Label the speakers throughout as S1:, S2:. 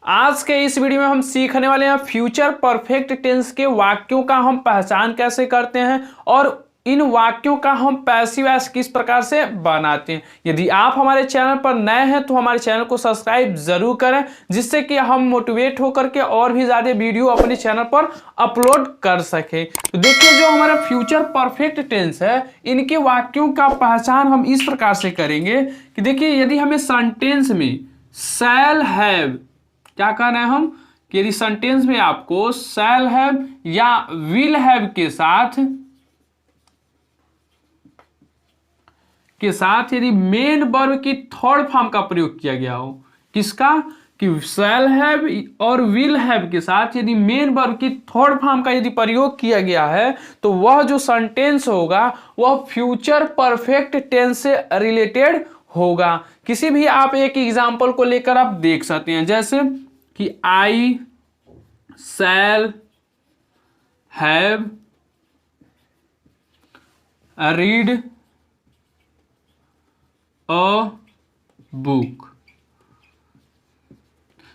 S1: आज के इस वीडियो में हम सीखने वाले हैं फ्यूचर परफेक्ट टेंस के वाक्यों का हम पहचान कैसे करते हैं और इन वाक्यों का हम पैसिव वॉइस किस प्रकार से बनाते हैं। यदि आप हमारे चैनल पर नए हैं तो हमारे चैनल को सब्सक्राइब जरूर करें, जिससे कि हम मोटिवेट होकर के और भी ज़्यादा वीडियो अपने चैनल पर अपलोड कर सकें। तो देखिए, जो हमारा फ्यूचर परफेक्ट टेंस है, इनके वाक्यों का पहचान हम इस प्रकार से करेंगे कि देखिए, यदि हमें सेंटेंस में शैल हैव क्या कहना है हम कि यदि सेंटेंस में आपको शैल हैव या विल हैव के साथ यदि मेन वर्ब की थर्ड फॉर्म का प्रयोग किया गया हो, किसका कि शैल हैव और विल हैव के साथ यदि मेन वर्ब की थर्ड फॉर्म का यदि प्रयोग किया गया है, तो वह जो सेंटेंस होगा वह फ्यूचर परफेक्ट टेंस से रिलेटेड होगा। किसी भी आप एक एग्जांपल को लेकर आप देख सकते हैं, जैसे कि I shall have read a book.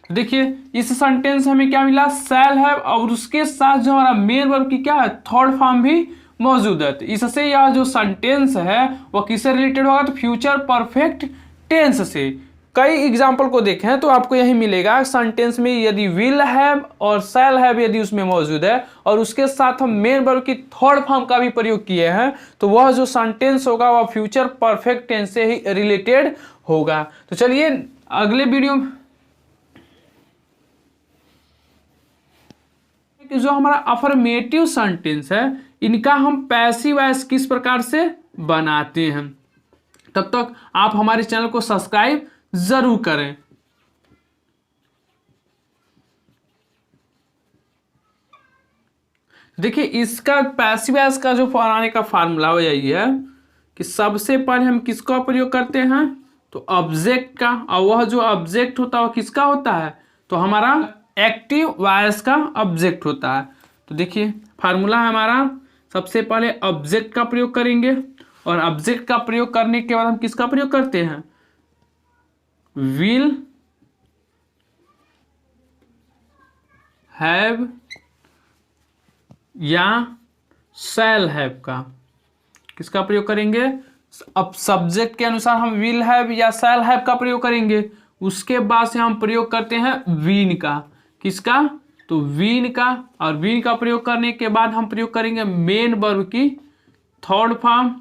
S1: देखिए, इस सेंटेंस हमें क्या मिला, शैल हैव और उसके साथ जो हमारा मेन वर्ब की क्या है थर्ड फॉर्म भी मौजूद है। तो इससे यह जो सेंटेंस है वह किससे रिलेटेड होगा, तो फ्यूचर परफेक्ट टेंस से। कई एग्जाम्पल को देखें तो आपको यही मिलेगा, सेंटेंस में यदि विल हैव और शैल हैव यदि उसमें मौजूद है और उसके साथ हम मेन वर्ब की थर्ड फॉर्म का भी प्रयोग किए हैं, तो वह जो सेंटेंस होगा वह फ्यूचर परफेक्ट टेंस से ही रिलेटेड होगा। तो चलिए अगले वीडियो में जो हमारा अफर्मेटिव सेंटेंस है, इनका हम पैसिव वॉइस किस प्रकार से बनाते हैं। तब तक आप हमारे चैनल को सब्सक्राइब जरूर करें। देखिए, इसका पैसिव वॉइस का जो बनाने का फार्मूला हो यही है कि सबसे पहले हम किसका प्रयोग करते हैं, तो ऑब्जेक्ट का, और वह जो ऑब्जेक्ट होता है वह किसका होता है, तो हमारा एक्टिव वॉइस का ऑब्जेक्ट होता है। तो देखिए, फार्मूला है हमारा, सबसे पहले ऑब्जेक्ट का प्रयोग करेंगे और ऑब्जेक्ट का प्रयोग करने के बाद हम किसका प्रयोग करते हैं, विल हैव या शैल हैव का किसका प्रयोग करेंगे। अब सब्जेक्ट के अनुसार हम विल हैव या शैल हैव का प्रयोग करेंगे। उसके बाद से हम प्रयोग करते हैं वीन का, किसका, तो वीन का, और वीन का प्रयोग करने के बाद हम प्रयोग करेंगे मेन वर्ब की थर्ड फॉर्म।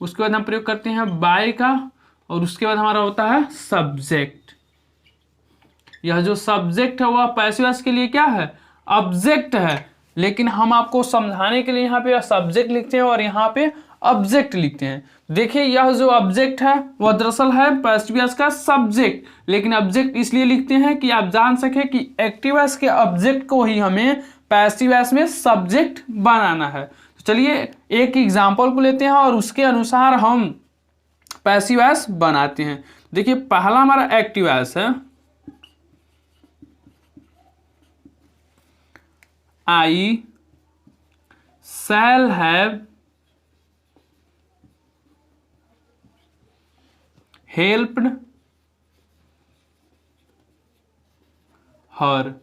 S1: उसके बाद हम प्रयोग करते हैं बाय का, और उसके बाद हमारा होता है सब्जेक्ट। यह जो सब्जेक्ट है वह पैसिव वॉइस के लिए क्या है, ऑब्जेक्ट है, लेकिन हम आपको समझाने के लिए यहाँ पे सब्जेक्ट लिखते हैं और यहाँ पे ऑब्जेक्ट लिखते हैं। देखिए, यह जो ऑब्जेक्ट है वह दरअसल है पैसिव वॉइस का सब्जेक्ट, लेकिन ऑब्जेक्ट इसलिए लिखते हैं कि आप जान सके कि एक्टिव वॉइस के ऑब्जेक्ट को ही हमें पैसिव वॉइस में सब्जेक्ट बनाना है। तो चलिए एक एग्जाम्पल को लेते हैं और उसके अनुसार हम पैसिव वॉइस बनाते हैं। देखिए, पहला हमारा एक्टिव वॉइस है, आई शैल हैव हेल्प्ड हर।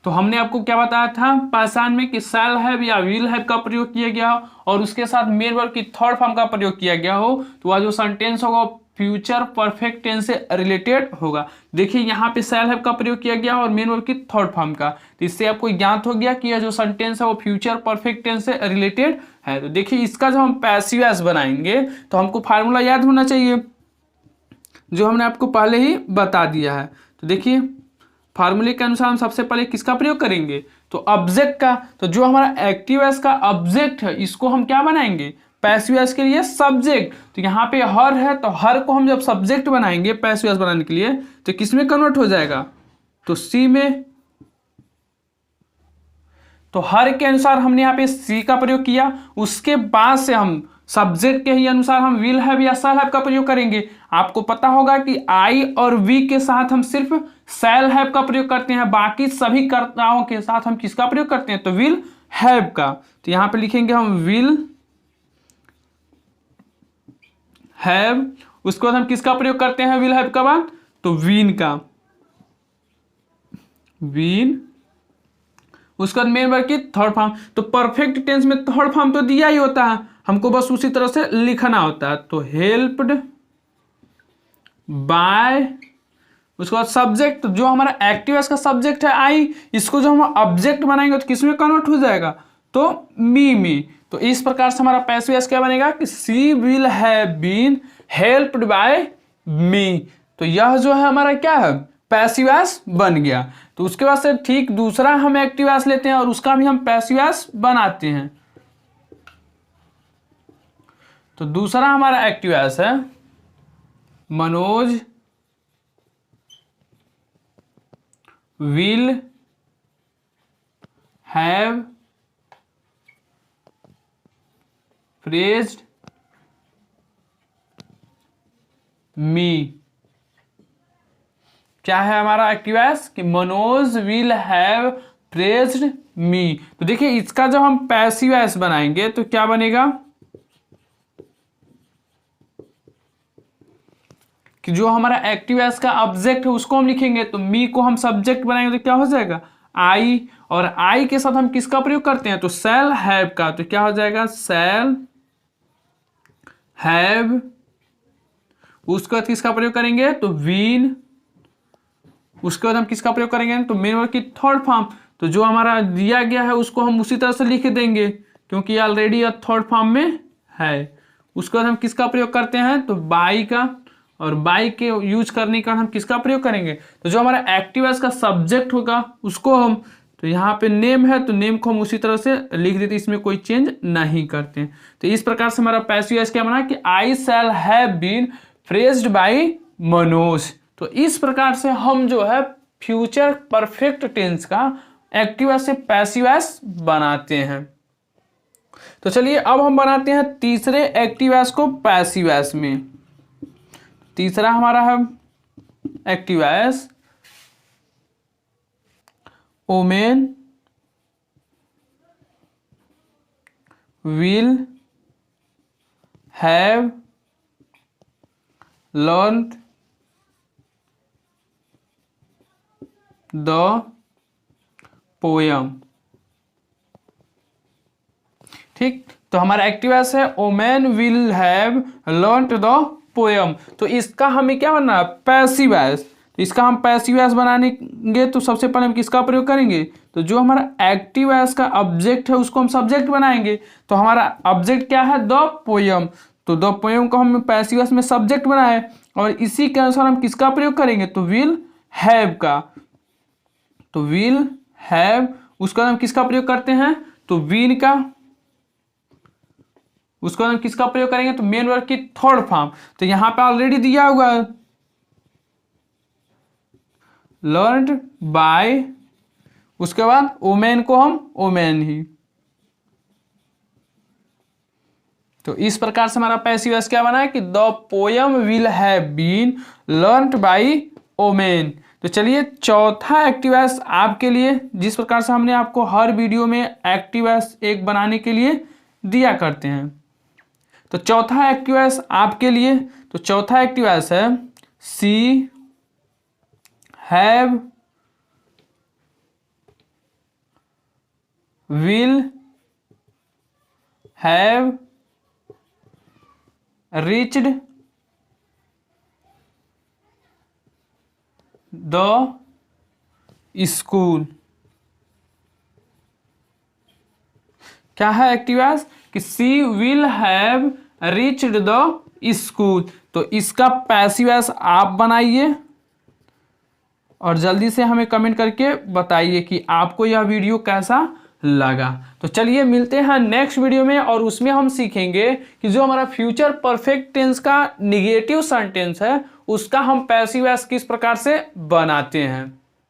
S1: तो हमने आपको क्या बताया था पहचान में कि शैल हैव या विल हैव का प्रयोग किया गया हो और उसके साथ मेन वर्ब की थर्ड फॉर्म का प्रयोग किया गया हो, तो वह जो सेंटेंस होगा फ्यूचर परफेक्ट टेंस से रिलेटेड होगा। देखिए, यहाँ पे शैल हैव का प्रयोग किया गया और मेन वर्ब की थर्ड फॉर्म का, तो इससे आपको ज्ञात हो गया कि यह जो सेंटेंस है वो फ्यूचर परफेक्ट टेंस से रिलेटेड है। तो देखिए, इसका जब हम पैसिव वॉइस बनाएंगे तो हमको फार्मूला याद होना चाहिए, जो हमने आपको पहले ही बता दिया है। तो देखिए, फार्मूले के अनुसार हम सबसे पहले किसका प्रयोग करेंगे, तो ऑब्जेक्ट का। तो जो हमारा एक्टिव वॉइस का ऑब्जेक्ट है इसको हम क्या बनाएंगे, पैसिव वॉइस के लिए सब्जेक्ट। तो यहाँ पे हर है, तो हर को हम जब सब्जेक्ट बनाएंगे पैसिव वॉइस बनाने के लिए तो किस में कन्वर्ट हो जाएगा, तो सी में। तो हर के अनुसार हमने यहाँ पे सी का प्रयोग किया। उसके बाद से हम सब्जेक्ट के ही अनुसार हम विल हैव या शैल हैव का प्रयोग करेंगे। आपको पता होगा कि आई और वी के साथ हम सिर्फ शैल हैव का प्रयोग करते हैं, बाकी सभी कर्ताओं के साथ हम किसका प्रयोग करते हैं, तो विल हैव का। तो यहाँ पे लिखेंगे हम विल हैव, उसके बाद हम किसका प्रयोग करते हैं विल हैव का बाद, तो वीन का, वीन। उसके बाद मेन वर्ब की थर्ड फॉर्म। तो परफेक्ट टेंस में थर्ड फॉर्म तो दिया ही होता है, हमको बस उसी तरह से लिखना होता है। तो हेल्प्ड बाय, उसके बाद सब्जेक्ट, जो हमारा एक्टिव वॉइस का सब्जेक्ट है आई, इसको जो हम ऑब्जेक्ट बनाएंगे तो किसमें कन्वर्ट हो जाएगा, तो मी में। तो इस प्रकार से हमारा पैसिव वॉइस क्या बनेगा कि she will have been helped by me. तो यह जो है हमारा क्या है, पैसिव वॉइस बन गया। तो उसके बाद से ठीक दूसरा हम एक्टिव वॉइस लेते हैं और उसका भी हम पैसिव वॉइस बनाते हैं। तो दूसरा हमारा एक्टिव वॉइस है Manoj will have praised me। क्या है हमारा एक्टिव वॉइस कि मनोज विल हैव प्रेज्ड मी। तो देखिए इसका जब हम पैसिव वॉइस बनाएंगे तो क्या बनेगा कि जो हमारा एक्टिव वॉइस का ऑब्जेक्ट है उसको हम लिखेंगे, तो मी को हम सब्जेक्ट बनाएंगे तो क्या हो जाएगा आई, और आई के साथ हम किसका प्रयोग करते हैं, तो शैल हैव का। तो क्या हो जाएगा शैल हैव। उसके बाद किसका प्रयोग करेंगे, तो वीन। उसके बाद हम किसका प्रयोग करेंगे, तो मेन वर्ब की थर्ड फॉर्म। तो जो हमारा दिया गया है उसको हम उसी तरह से लिख देंगे क्योंकि ऑलरेडी थर्ड फॉर्म में है। उसके बाद हम किसका प्रयोग करते हैं, तो बाई का, और बाई के यूज करने का हम किसका प्रयोग करेंगे, तो जो हमारा एक्टिव वॉइस का सब्जेक्ट होगा उसको हम, तो यहाँ पे नेम है तो नेम को हम उसी तरह से लिख देते, इसमें कोई चेंज नहीं करते। तो इस प्रकार से हमारा पैसिव वॉइस क्या बना कि I shall have been praised by Manoj. तो इस प्रकार से हम जो है फ्यूचर परफेक्ट टेंस का एक्टिव वॉइस से पैसिव वॉइस बनाते हैं। तो चलिए अब हम बनाते हैं तीसरे एक्टिव वॉइस को पैसिव वॉइस में। तीसरा हमारा है active voice women will have learned the poem. ठीक, तो हमारा एक्टिव वॉइस है women will have learned the poem. तो इसका हमें क्या बनना है, पैसिव वॉइस। तो इसका हम पैसिव वॉइस बनाएंगे तो सबसे पहले हम किसका प्रयोग करेंगे, तो जो हमारा एक्टिव वॉइस का ऑब्जेक्ट है उसको हम सब्जेक्ट बनाएंगे। तो हमारा ऑब्जेक्ट क्या है, द पोयम। तो द पोयम को हम पैसिव वॉइस में सब्जेक्ट बनाए और इसी के अनुसार हम किसका प्रयोग करेंगे, तो विल हैव का। तो विल हैव, उसका हम किसका प्रयोग करते हैं, तो वीन का। उसको हम किसका प्रयोग करेंगे, तो मेन वर्ब की थर्ड फॉर्म। तो यहां पे ऑलरेडी दिया हुआ है लर्न्ड बाय, उसके बाद वुमेन को हम वुमेन ही। तो इस प्रकार से हमारा पैसिव वॉइस क्या बना है कि the poem will have been learned by women. तो चलिए चौथा एक्टिव वॉइस आपके लिए, जिस प्रकार से हमने आपको हर वीडियो में एक्टिव वॉइस एक बनाने के लिए दिया करते हैं। तो चौथा एक्टिव वॉइस आपके लिए, तो चौथा एक्टिव वॉइस है she have will have reached the school. क्या है एक्टिव वॉइस कि she will have reached the school. तो इसका पैसिव वॉइस आप बनाइए और जल्दी से हमें कमेंट करके बताइए कि आपको यह वीडियो कैसा लगा। तो चलिए मिलते हैं नेक्स्ट वीडियो में और उसमें हम सीखेंगे कि जो हमारा फ्यूचर परफेक्ट टेंस का निगेटिव सेंटेंस है उसका हम पैसिव वॉइस किस प्रकार से बनाते हैं।